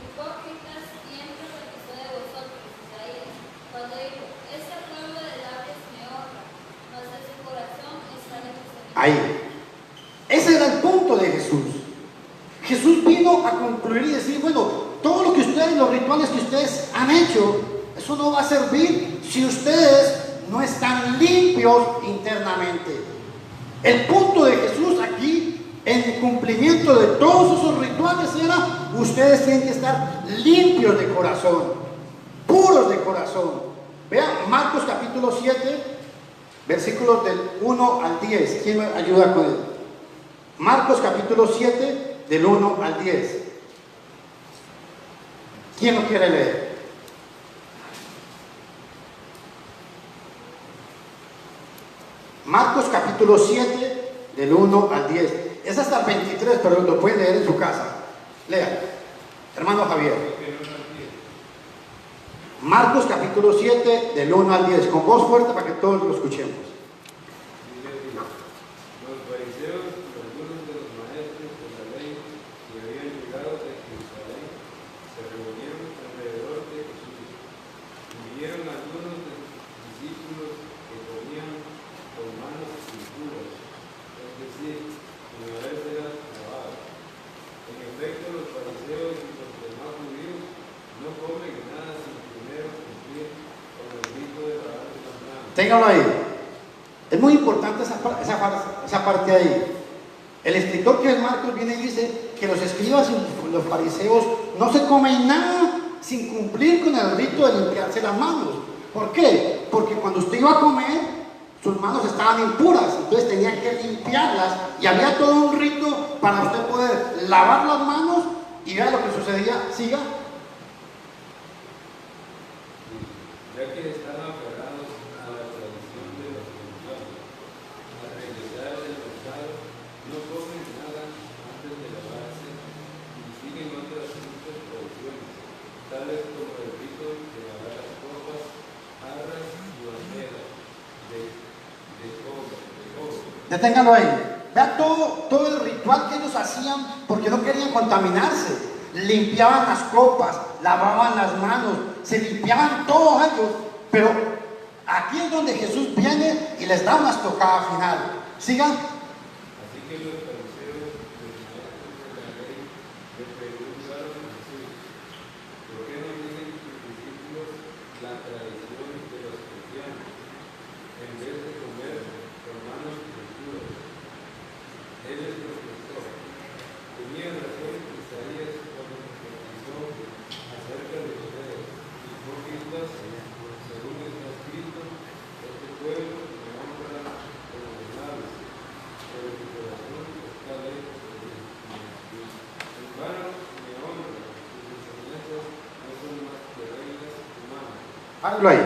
Hipócritas, ¿quién profetizó de vosotros Isaías cuando dijo: ese pueblo de labios me honra, mas de su corazón está lejos de mí? Ahí. Ese era el punto de Jesús. Jesús vino a concluir y decir: bueno, todo lo que ustedes, los rituales que ustedes han hecho, eso no va a servir si ustedes no están limpios internamente. El punto de Jesús aquí, en el cumplimiento de todos esos rituales, era: ustedes tienen que estar limpios de corazón, puros de corazón. Vean Marcos capítulo 7, versículos del 1 al 10. ¿Quién me ayuda con él? Marcos capítulo 7, del 1 al 10. ¿Quién lo quiere leer? Marcos capítulo 7, del 1 al 10. Es hasta el 23, pero lo pueden leer en su casa. Lean, hermano Javier. Marcos capítulo 7, del 1 al 10. Con voz fuerte para que todos lo escuchemos. Los fariseos y algunos de los maestros de la ley que habían llegado de Jerusalén se reunieron alrededor de Jesús. Y vieron algunos de sus discípulos que comían con manos impuras, es decir, sin habérselas lavado. En efecto, los fariseos y los demás judíos no comen nada sin primero cumplir con el rito de lavarse las manos. Ténganlo ahí. Es muy importante esa parte ahí. El escritor, que es Marcos, viene y dice que los escribas y los fariseos no se comen nada sin cumplir con el rito de limpiarse las manos. ¿Por qué? Porque cuando usted iba a comer, sus manos estaban impuras, entonces tenían que limpiarlas y había todo un rito para usted poder lavar las manos. Y vea lo que sucedía. Siga. Ya que están aferrados a la tradición de los judíos, al regresar del mercado, no comen nada antes de lavarse y siguen otras muchas tradiciones, tales como el rito de lavar las copas, jarras y banderas de cobre. Deténgalo ahí. Vea todo el ritual que ellos hacían porque no querían contaminarse. Limpiaban las copas, lavaban las manos, se limpiaban todos ellos. Pero aquí es donde Jesús viene y les da una estocada final. Sigan. Así que los fariseos y los maestros de la ley le preguntaron a Jesús: ¿por qué no siguen tus discípulos la tradición de los cristianos, en vez de comer con manos impuras? Él les contestó: tenía razón Isaías cuando profetizó acerca de ustedes, hipócritas, según está escrito: este pueblo me honra con los labios, pero su corazón está lejos de mí. En vano me honra, sus enseñanzas no son más que reglas humanas. Háganlo ahí.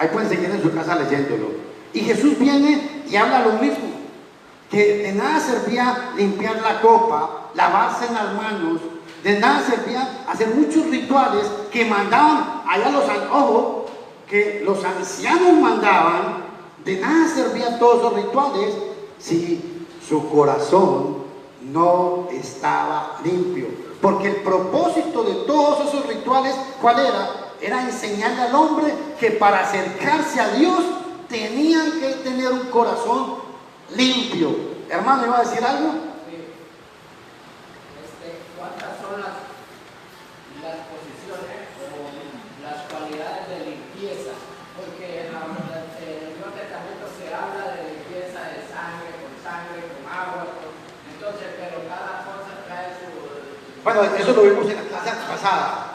Ahí pueden seguir en su casa leyéndolo. Y Jesús viene y habla lo mismo. Que de nada servía limpiar la copa, lavarse en las manos, de nada servía hacer muchos rituales que mandaban allá ojo, que los ancianos mandaban. De nada servían todos esos rituales si su corazón no estaba limpio. Porque el propósito de todos esos rituales, ¿cuál era? Era enseñarle al hombre que para acercarse a Dios tenían que tener un corazón limpio. Hermano, ¿iba a decir algo? ¿Cuántas son las posiciones o las cualidades de limpieza? Porque en el Nuevo Testamento se habla de limpieza de sangre, con agua, entonces, pero cada cosa trae su... Bueno, eso lo vimos en la clase pasada.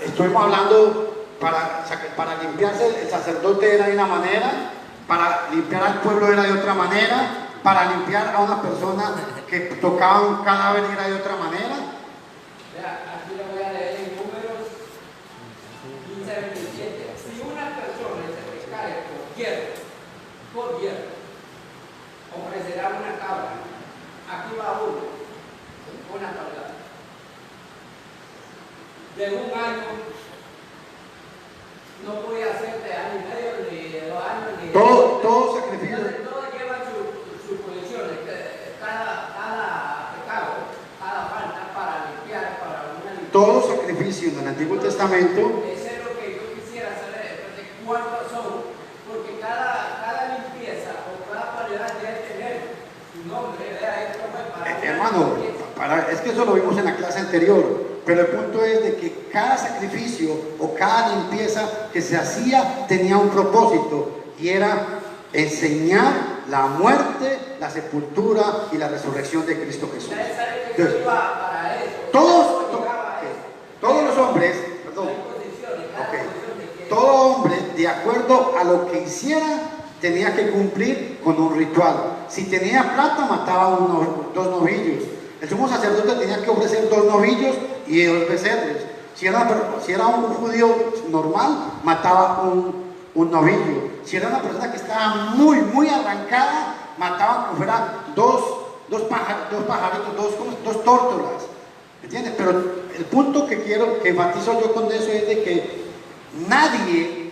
Estuvimos hablando para limpiarse, el sacerdote era de una manera, para limpiar al pueblo era de otra manera, para limpiar a una persona que tocaba un cadáver era de otra manera. Aquí le voy a leer en Números 15:27. Si una persona se pescare por hierro, ofrecerá una cabra. Aquí va una cabra. De un año, no podía ser de año y medio, ni de 2 años, ni de... Todo sacrificio. Entonces, todo lleva sus posiciones. Cada pecado, cada falta para limpiar, para una limpieza. Todo sacrificio en el Antiguo Testamento. Eso es lo que yo quisiera saber, entonces, ¿cuántos son? Porque cada limpieza o cada cualidad debe tener su nombre, ¿verdad? Esto fue para Hermano, es que eso lo vimos en la clase anterior, pero el punto es de que cada sacrificio o cada limpieza que se hacía tenía un propósito y era enseñar la muerte, la sepultura y la resurrección de Cristo Jesús. ustedes saben que yo iba para eso. Todos los hombres, perdón, todo hombre, de acuerdo a lo que hiciera, tenía que cumplir con un ritual. Si tenía plata, mataba 2 novillos. El sumo sacerdote tenía que ofrecer 2 novillos y 2 becerros. Si era un judío normal, mataba un novillo. Si era una persona que estaba muy arrancada, mataban como fuera dos pajaritos, dos tórtolas. ¿Entiendes? Pero el punto que quiero, que enfatizo yo con eso es de que nadie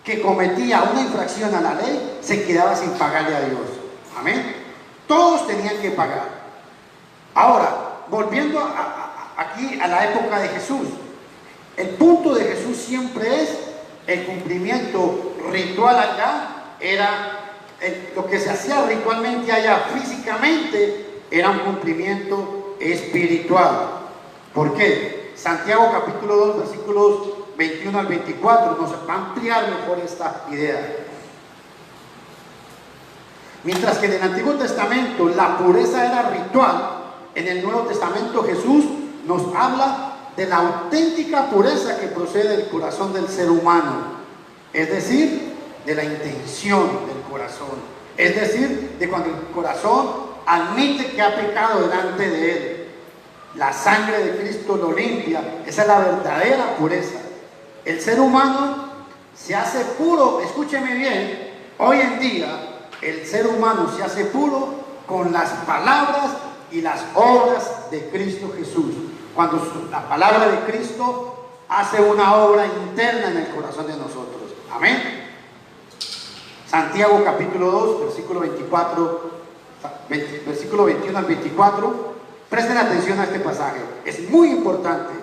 que cometía una infracción a la ley se quedaba sin pagarle a Dios. Amén. Todos tenían que pagar. Ahora, volviendo aquí a la época de Jesús, el punto de Jesús siempre es el cumplimiento ritual allá, lo que se hacía ritualmente allá físicamente era un cumplimiento espiritual. ¿Por qué? Santiago capítulo 2 versículos 21 al 24 nos va a ampliar mejor esta idea. Mientras que en el Antiguo Testamento la pureza era ritual, en el Nuevo Testamento Jesús nos habla de la auténtica pureza que procede del corazón del ser humano, es decir, de la intención del corazón, es decir, de cuando el corazón admite que ha pecado delante de él. La sangre de Cristo lo limpia, esa es la verdadera pureza. El ser humano se hace puro, escúcheme bien, hoy en día el ser humano se hace puro con las palabras y las obras de Cristo Jesús. Cuando la palabra de Cristo hace una obra interna en el corazón de nosotros. Amén. Santiago capítulo 2, versículo 21 al 24. Presten atención a este pasaje, es muy importante.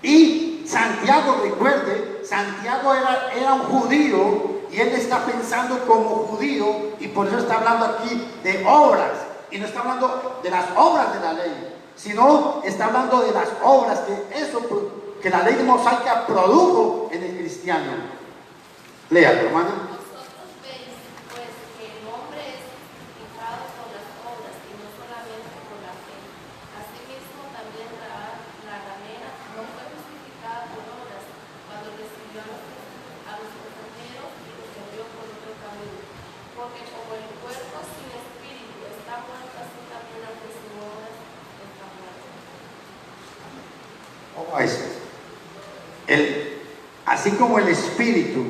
Y Santiago, recuerde, Santiago era un judío y él está pensando como judío y por eso está hablando aquí de obras. Y no está hablando de las obras de la ley, sino está hablando de las obras que la ley mosaica produjo en el cristiano. Léalo, hermana. Vosotros veis, pues, que el hombre es justificado por las obras y no solamente por la fe. Asimismo, también la ramera no fue justificada por obras cuando recibió a los extranjeros y los envió por otro camino. Porque como el cuerpo sin espíritu está muerto, así también la fe sin obras está muerta. Así como el espíritu,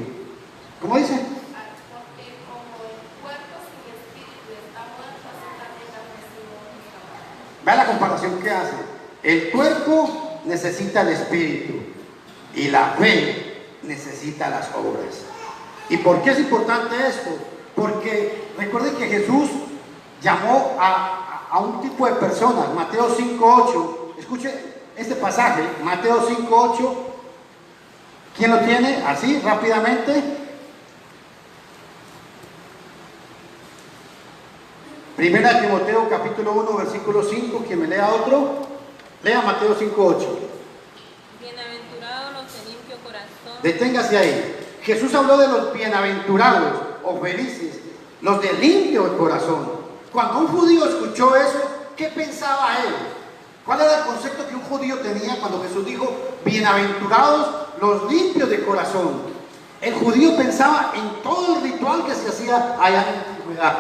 ¿cómo dice? Porque como el cuerpo sin espíritu está muerto, así también la fe sin obras está muerta. Vea la comparación que hace. El cuerpo necesita el espíritu y la fe necesita las obras. ¿Y por qué es importante esto? Porque recuerden que Jesús llamó a un tipo de personas. Mateo 5:8. Escuche este pasaje, Mateo 5:8. ¿Quién lo tiene? Así, rápidamente. Primera de Timoteo capítulo 1 versículo 5, quien me lea otro, lea Mateo 5:8. Bienaventurados los de limpio corazón. Deténgase ahí. Jesús habló de los bienaventurados o felices, los de limpio corazón. Cuando un judío escuchó eso, ¿qué pensaba él? ¿Cuál era el concepto que un judío tenía cuando Jesús dijo bienaventurados los limpios de corazón? El judío pensaba en todo el ritual que se hacía allá en la antigüedad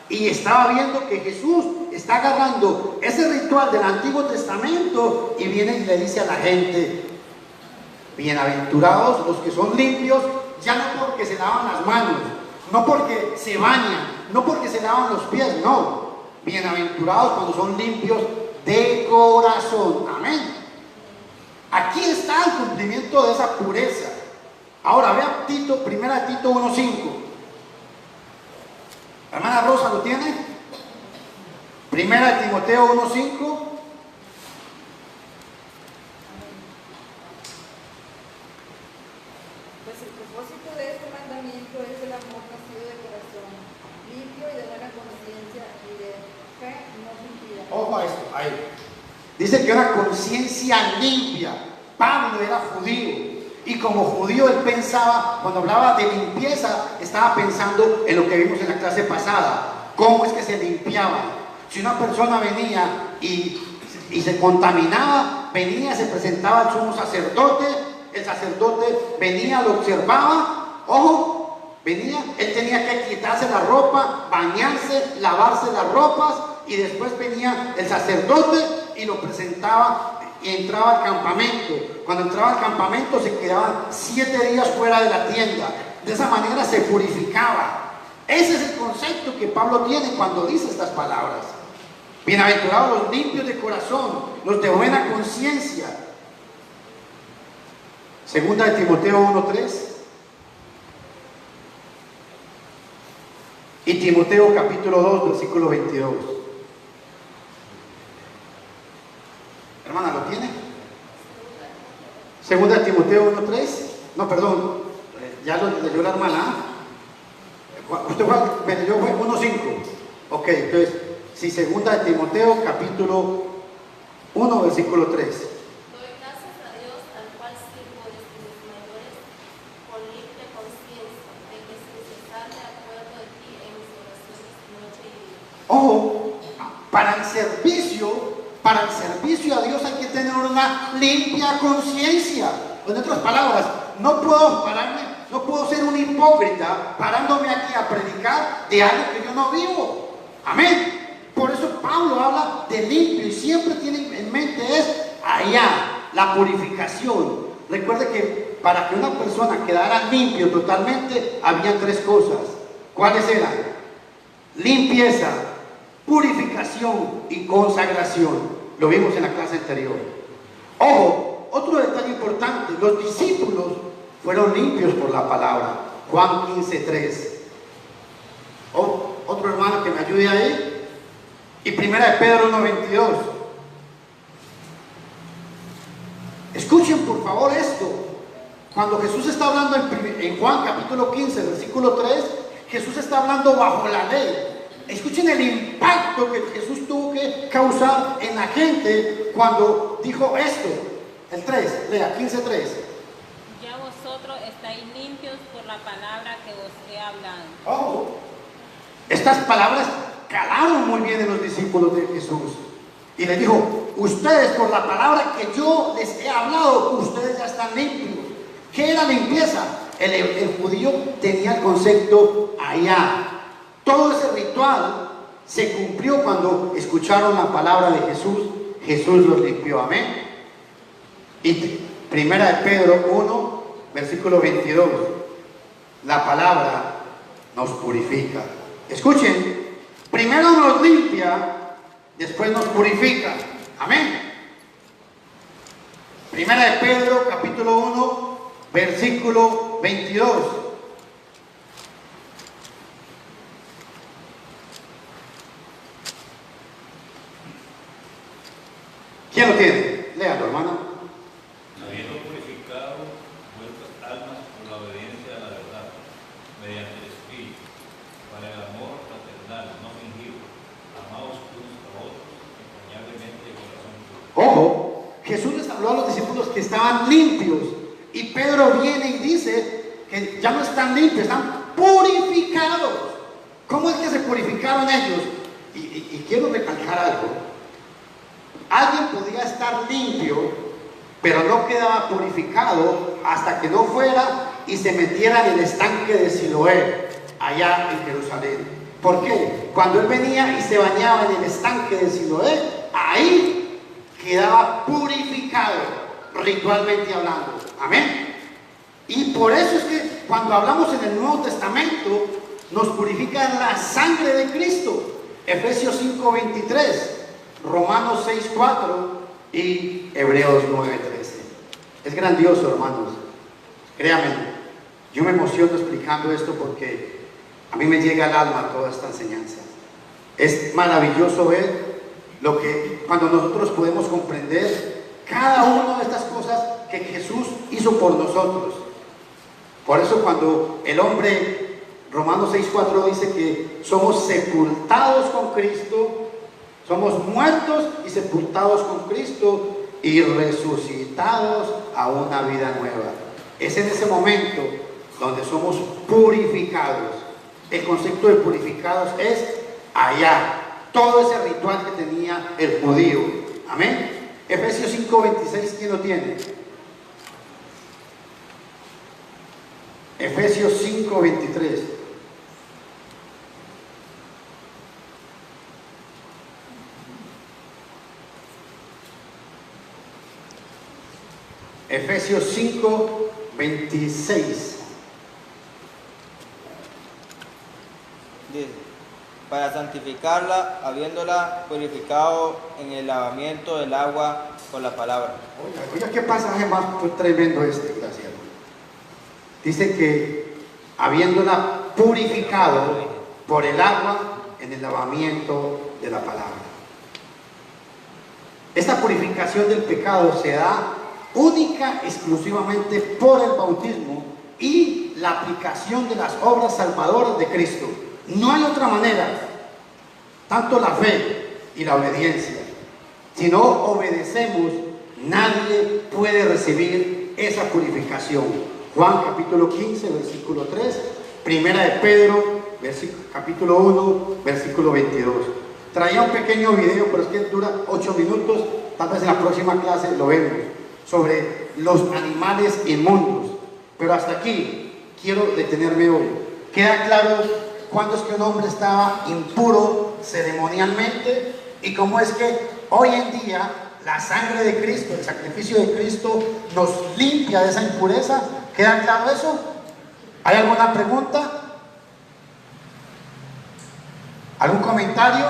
y estaba viendo que Jesús está agarrando ese ritual del Antiguo Testamento y viene y le dice a la gente: bienaventurados los que son limpios, ya no porque se lavan las manos, no porque se bañan, no porque se lavan los pies, no. Bienaventurados cuando son limpios de corazón. Amén. Aquí está el cumplimiento de esa pureza. Ahora vea Tito, primera de Tito 1:5. Hermana Rosa, ¿lo tiene? Primera de Timoteo 1:5. Pues el propósito de este mandamiento es el amor nacido de corazón, limpio y de buena conciencia y de fe no fingida. Ojo a esto, ahí. Dice que una conciencia limpia. Pablo era judío. Y como judío él pensaba, cuando hablaba de limpieza, estaba pensando en lo que vimos en la clase pasada. ¿Cómo es que se limpiaba? Si una persona venía y se contaminaba, venía, se presentaba al sumo sacerdote, el sacerdote venía, lo observaba, ojo, venía, él tenía que quitarse la ropa, bañarse, lavarse las ropas, y después venía el sacerdote y lo presentaba y entraba al campamento. Cuando entraba al campamento se quedaban 7 días fuera de la tienda. De esa manera se purificaba. Ese es el concepto que Pablo tiene cuando dice estas palabras. Bienaventurados los limpios de corazón, los de buena conciencia. Segunda de Timoteo 1:3 y Timoteo capítulo 2 versículo 22. Hermana, ¿lo tiene? Segunda de Timoteo 1:3. No, perdón, ya lo leyó la hermana. Usted me leyó 1:5. Ok, entonces, sí, segunda de Timoteo capítulo 1 versículo 3. Doy gracias a Dios, al cual sirvo desde mis mayores, con limpia conciencia, de que sin cesar me acuerdo de ti en mis oraciones noche y día. Ojo, para el servicio a Dios hay que tener una limpia conciencia. En otras palabras, no puedo pararme, no puedo ser un hipócrita parándome aquí a predicar de algo que yo no vivo. Amén. Por eso Pablo habla de limpio y siempre tiene en mente es allá, la purificación. Recuerde que para que una persona quedara limpio totalmente, había 3 cosas. ¿Cuáles eran? Limpieza, purificación y consagración. Lo vimos en la clase anterior. Ojo, otro detalle importante: los discípulos fueron limpios por la palabra. Juan 15:3. Otro hermano que me ayude ahí. Y primera de Pedro 1:22. Escuchen por favor esto. Cuando Jesús está hablando en Juan capítulo 15 versículo 3, Jesús está hablando bajo la ley. Escuchen el impacto que Jesús tuvo que causar en la gente cuando dijo esto. El 3, lea, 15:3. Ya vosotros estáis limpios por la palabra que os he hablado. Oh, estas palabras calaron muy bien en los discípulos de Jesús. Y les dijo: ustedes por la palabra que yo les he hablado, ustedes ya están limpios. ¿Qué era limpieza? El judío tenía el concepto allá. Todo ese ritual se cumplió cuando escucharon la palabra de Jesús. Jesús los limpió. Amén. Y primera de Pedro 1 versículo 22. La palabra nos purifica. Escuchen, primero nos limpia, después nos purifica. Amén. Primera de Pedro capítulo 1 versículo 22. ¿Quién lo tiene? Léalo, hermano. Habiendo purificado vuestras almas por la obediencia a la verdad, mediante el Espíritu, para el amor fraternal, no fingido, estaban limpios. Y Pedro viene y dice que ya no están limpios, están purificados. ¿Cómo es que se purificaron ellos? Y quiero recalcar algo. Alguien podía estar limpio, pero no quedaba purificado hasta que no fuera y se metiera en el estanque de Siloé, allá en Jerusalén. ¿Por qué? Cuando él venía y se bañaba en el estanque de Siloé, ahí quedaba purificado, ritualmente hablando. Amén. Y por eso es que cuando hablamos en el Nuevo Testamento, nos purifica la sangre de Cristo. Efesios 5:23, Romanos 6:4 y Hebreos 9:13. Es grandioso, hermanos. Créanme, yo me emociono explicando esto porque a mí me llega al alma toda esta enseñanza. Es maravilloso ver lo que, cuando nosotros podemos comprender cada una de estas cosas que Jesús hizo por nosotros. Por eso cuando el hombre, Romanos 6:4 dice que somos sepultados con Cristo, somos muertos y sepultados con Cristo y resucitados a una vida nueva. Es en ese momento donde somos purificados. El concepto de purificados es allá, todo ese ritual que tenía el judío. Amén. Efesios 5:26, ¿quién lo tiene? Efesios 5:23. Efesios 5:26. Dice, para santificarla, habiéndola purificado en el lavamiento del agua con la palabra. Oiga, qué pasaje más tremendo este, gracias. Dice que habiéndola purificado por el agua en el lavamiento de la palabra. Esta purificación del pecado se da única, exclusivamente por el bautismo y la aplicación de las obras salvadoras de Cristo. No hay otra manera, tanto la fe y la obediencia. Si no obedecemos, nadie puede recibir esa purificación. Juan capítulo 15, versículo 3, Primera de Pedro, capítulo 1, versículo 22. Traía un pequeño video, pero es que dura 8 minutos, tal vez en la próxima clase lo vemos, sobre los animales inmundos. Pero hasta aquí quiero detenerme hoy. Queda claro cuándo es que un hombre estaba impuro ceremonialmente y cómo es que hoy en día la sangre de Cristo, el sacrificio de Cristo nos limpia de esa impureza. ¿Queda claro eso? ¿Hay alguna pregunta? ¿Algún comentario?